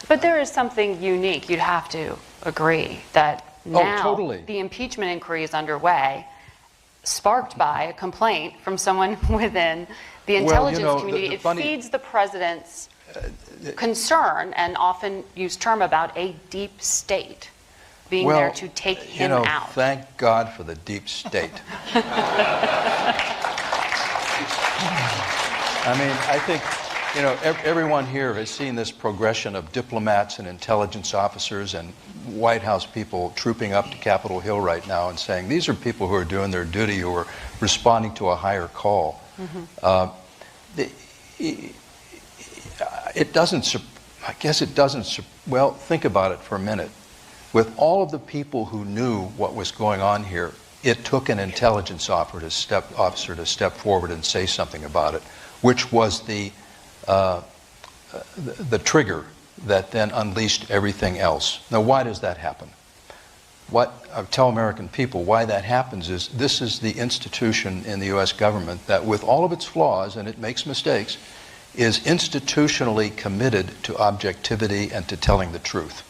But there is something unique. You'd have to agree that now totally. The impeachment inquiry is underway, sparked by a complaint from someone within the intelligence community. It feeds the president's concern and often used term about a deep state being there to take him out. Thank God for the deep state. I mean, I think, everyone here has seen this progression of diplomats and intelligence officers and White House people trooping up to Capitol Hill right now and saying, these are people who are doing their duty, who are responding to a higher call. It doesn't, I guess it doesn't, well, think about it for a minute. With all of the people who knew what was going on here, it took an intelligence officer to step forward and say something about it, which was the trigger that then unleashed everything else. Now, why does that happen? What I tell American people why that happens is this is the institution in the U.S. government that, with all of its flaws, and it makes mistakes, is institutionally committed to objectivity and to telling the truth.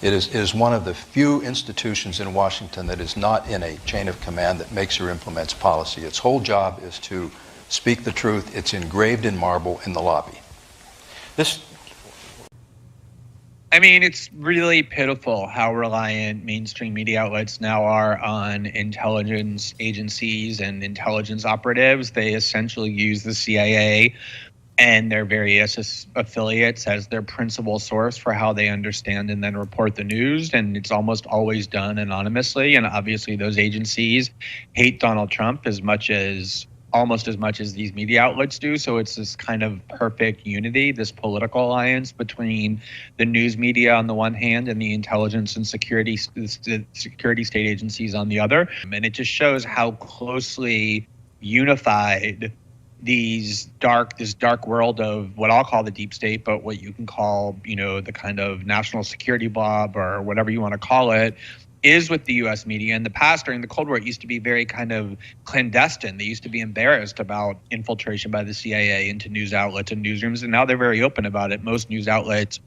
It is one of the few institutions in Washington that is not in a chain of command that makes or implements policy. Its whole job is to speak the truth. It's engraved in marble in the lobby. I mean, it's really pitiful how reliant mainstream media outlets now are on intelligence agencies and intelligence operatives. They essentially use the CIA and their various affiliates as their principal source for how they understand and then report the news. And it's almost always done anonymously. And obviously those agencies hate Donald Trump almost as much as these media outlets do. So it's this kind of perfect unity, this political alliance between the news media on the one hand and the intelligence and security state agencies on the other. And it just shows how closely unified this dark world of what I'll call the deep state, but what you can call, the kind of national security blob or whatever you want to call it, is with the U.S. media. In the past, during the Cold War, it used to be very kind of clandestine. They used to be embarrassed about infiltration by the CIA into news outlets and newsrooms, and now they're very open about it. Most news outlets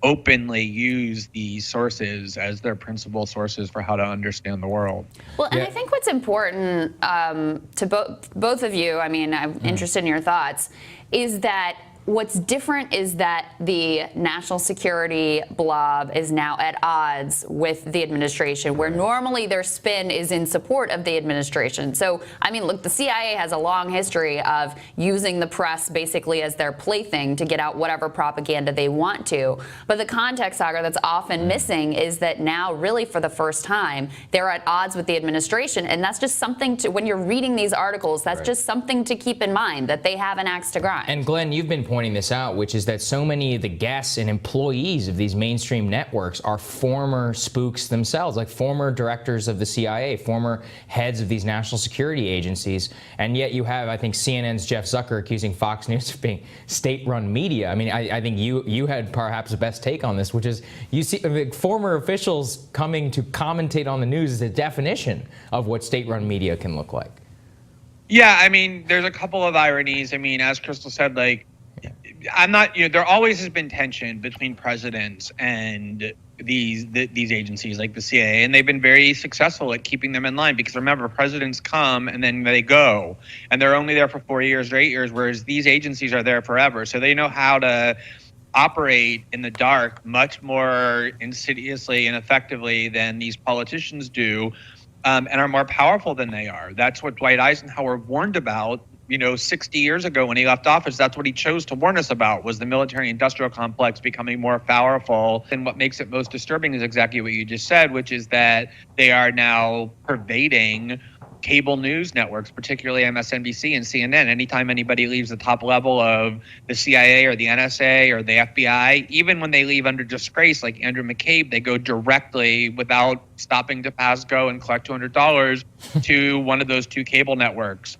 openly use these sources as their principal sources for how to understand the world. Well, and I think what's important to both of you, I mean, I'm interested in your thoughts, is that what's different is that the national security blob is now at odds with the administration, where normally their spin is in support of the administration. So, I mean, look, the CIA has a long history of using the press basically as their plaything to get out whatever propaganda they want to. But the context, Sagar, that's often missing is that now, really for the first time, they're at odds with the administration. And that's just something to, when you're reading these articles, that's just something to keep in mind, that they have an axe to grind. And Glenn, you've been pointing this out, which is that so many of the guests and employees of these mainstream networks are former spooks themselves, like former directors of the CIA, former heads of these national security agencies. And yet you have, I think, CNN's Jeff Zucker accusing Fox News of being state-run media. I mean, I think you had perhaps the best take on this, which is you see former officials coming to commentate on the news is a definition of what state-run media can look like. Yeah, I mean, there's a couple of ironies. I mean, as Crystal said, like, I'm not, there always has been tension between presidents and these agencies like the CIA, and they've been very successful at keeping them in line because remember, presidents come and then they go, and they're only there for 4 years or 8 years, whereas these agencies are there forever. So they know how to operate in the dark much more insidiously and effectively than these politicians do, and are more powerful than they are. That's what Dwight Eisenhower warned about 60 years ago when he left office. That's what he chose to warn us about, was the military-industrial complex becoming more powerful. And what makes it most disturbing is exactly what you just said, which is that they are now pervading cable news networks, particularly MSNBC and CNN. Anytime anybody leaves the top level of the CIA or the NSA or the FBI, even when they leave under disgrace, like Andrew McCabe, they go directly, without stopping to pass go and collect $200, to one of those two cable networks,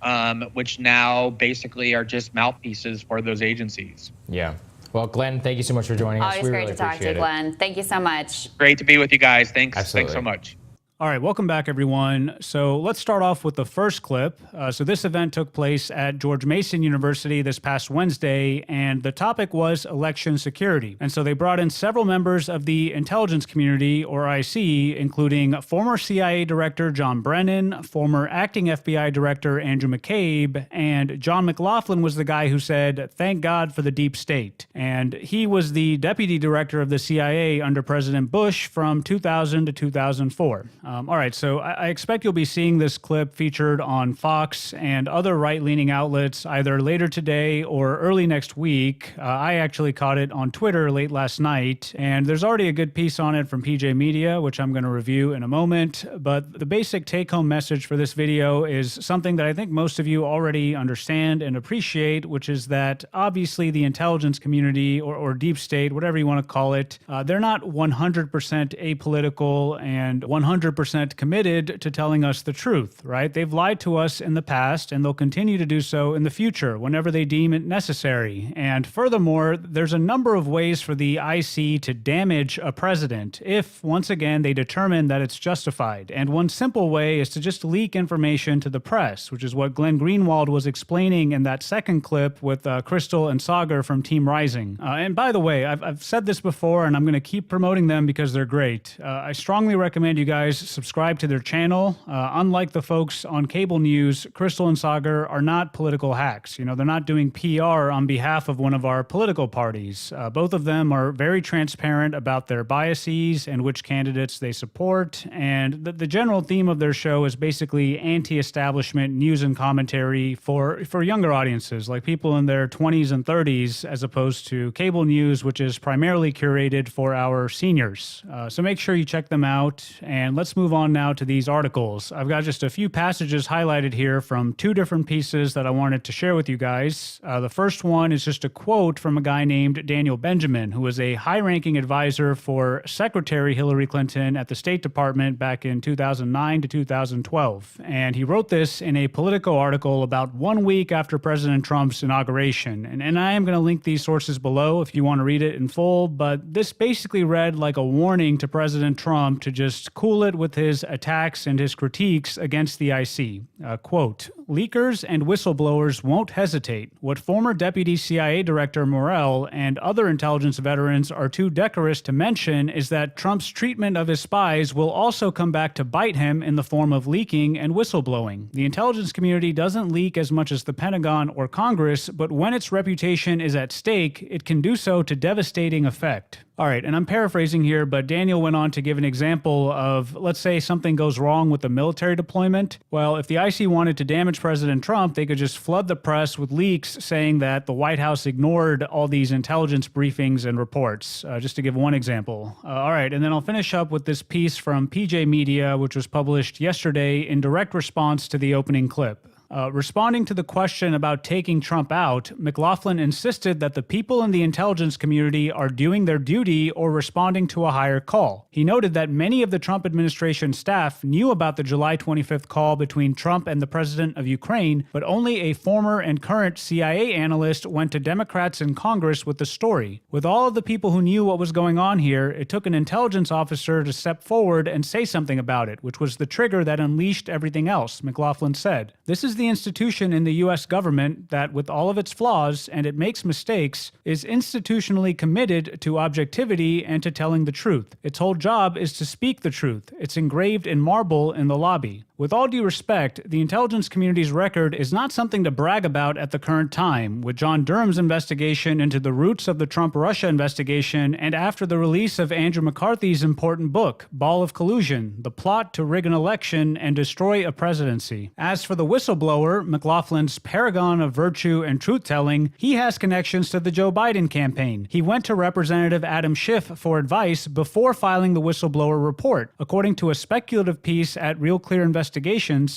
which now basically are just mouthpieces for those agencies. Yeah. Well, Glenn, thank you so much for joining us. Always great to talk to you, Glenn. Thank you so much. Great to be with you guys. Thanks. Absolutely. Thanks so much. All right, welcome back, everyone. So let's start off with the first clip. So this event took place at George Mason University this past Wednesday, and the topic was election security. And so they brought in several members of the intelligence community, or IC, including former CIA Director John Brennan, former acting FBI Director Andrew McCabe, and John McLaughlin was the guy who said, "Thank God for the deep state." And he was the deputy director of the CIA under President Bush from 2000 to 2004. All right, so I expect you'll be seeing this clip featured on Fox and other right-leaning outlets either later today or early next week. I actually caught it on Twitter late last night, and there's already a good piece on it from PJ Media, which I'm going to review in a moment. But the basic take-home message for this video is something that I think most of you already understand and appreciate, which is that obviously the intelligence community or deep state, whatever you want to call it, they're not 100% apolitical and 100% committed to telling us the truth, right? They've lied to us in the past, and they'll continue to do so in the future whenever they deem it necessary. And furthermore, there's a number of ways for the IC to damage a president if, once again, they determine that it's justified. And one simple way is to just leak information to the press, which is what Glenn Greenwald was explaining in that second clip with Crystal and Sagar from Team Rising. And by the way, I've said this before, and I'm going to keep promoting them because they're great. I strongly recommend you guys subscribe to their channel. Unlike the folks on cable news, Crystal and Sagar are not political hacks. You know, they're not doing PR on behalf of one of our political parties. Both of them are very transparent about their biases and which candidates they support. And the general theme of their show is basically anti-establishment news and commentary for younger audiences, like people in their 20s and 30s, as opposed to cable news, which is primarily curated for our seniors. So make sure you check them out. And let's move on now to these articles. I've got just a few passages highlighted here from two different pieces that I wanted to share with you guys. The first one is just a quote from a guy named Daniel Benjamin, who was a high-ranking advisor for Secretary Hillary Clinton at the State Department back in 2009 to 2012. And he wrote this in a Politico article about 1 week after President Trump's inauguration. And I am going to link these sources below if you want to read it in full, but this basically read like a warning to President Trump to just cool it with his attacks and his critiques against the IC. Quote, "Leakers and whistleblowers won't hesitate. What former Deputy CIA Director Morell and other intelligence veterans are too decorous to mention is that Trump's treatment of his spies will also come back to bite him in the form of leaking and whistleblowing. The intelligence community doesn't leak as much as the Pentagon or Congress, but when its reputation is at stake, it can do so to devastating effect." All right, and I'm paraphrasing here, but Daniel went on to give an example of, let's say something goes wrong with a military deployment. Well, if the IC wanted to damage President Trump, they could just flood the press with leaks saying that the White House ignored all these intelligence briefings and reports, just to give one example. All right, and then I'll finish up with this piece from PJ Media, which was published yesterday in direct response to the opening clip. Responding to the question about taking Trump out, McLaughlin insisted that the people in the intelligence community are doing their duty or responding to a higher call. He noted that many of the Trump administration staff knew about the July 25th call between Trump and the president of Ukraine, but only a former and current CIA analyst went to Democrats in Congress with the story. With all of the people who knew what was going on here, it took an intelligence officer to step forward and say something about it, which was the trigger that unleashed everything else, McLaughlin said. This is the institution in the U.S. government that, with all of its flaws, and it makes mistakes, is institutionally committed to objectivity and to telling the truth. Its whole job is to speak the truth. It's engraved in marble in the lobby. With all due respect, the intelligence community's record is not something to brag about at the current time, with John Durham's investigation into the roots of the Trump-Russia investigation and after the release of Andrew McCarthy's important book, Ball of Collusion, The Plot to Rig an Election and Destroy a Presidency. As for the whistleblower, McLaughlin's paragon of virtue and truth-telling, he has connections to the Joe Biden campaign. He went to Representative Adam Schiff for advice before filing the whistleblower report. According to a speculative piece at Real Clear Investigations,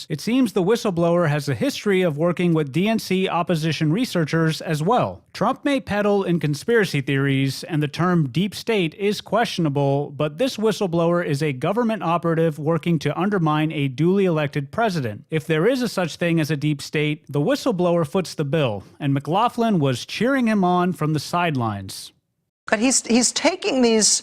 it seems the whistleblower has a history of working with DNC opposition researchers as well. Trump may peddle in conspiracy theories, and the term deep state is questionable, but this whistleblower is a government operative working to undermine a duly elected president. If there is a such thing as a deep state, the whistleblower foots the bill, and McLaughlin was cheering him on from the sidelines. But he's taking these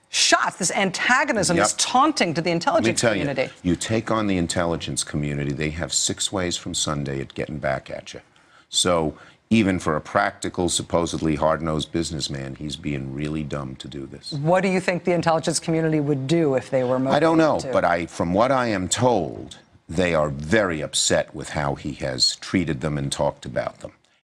shots, this antagonism, this taunting to the intelligence community. You take on the intelligence community, they have 6 ways from Sunday at getting back at you. So even for a practical, supposedly hard-nosed businessman, he's being really dumb to do this. What do you think the intelligence community would do if they were motivated? I don't know, but from what I am told, they are very upset with how he has treated them and talked about them.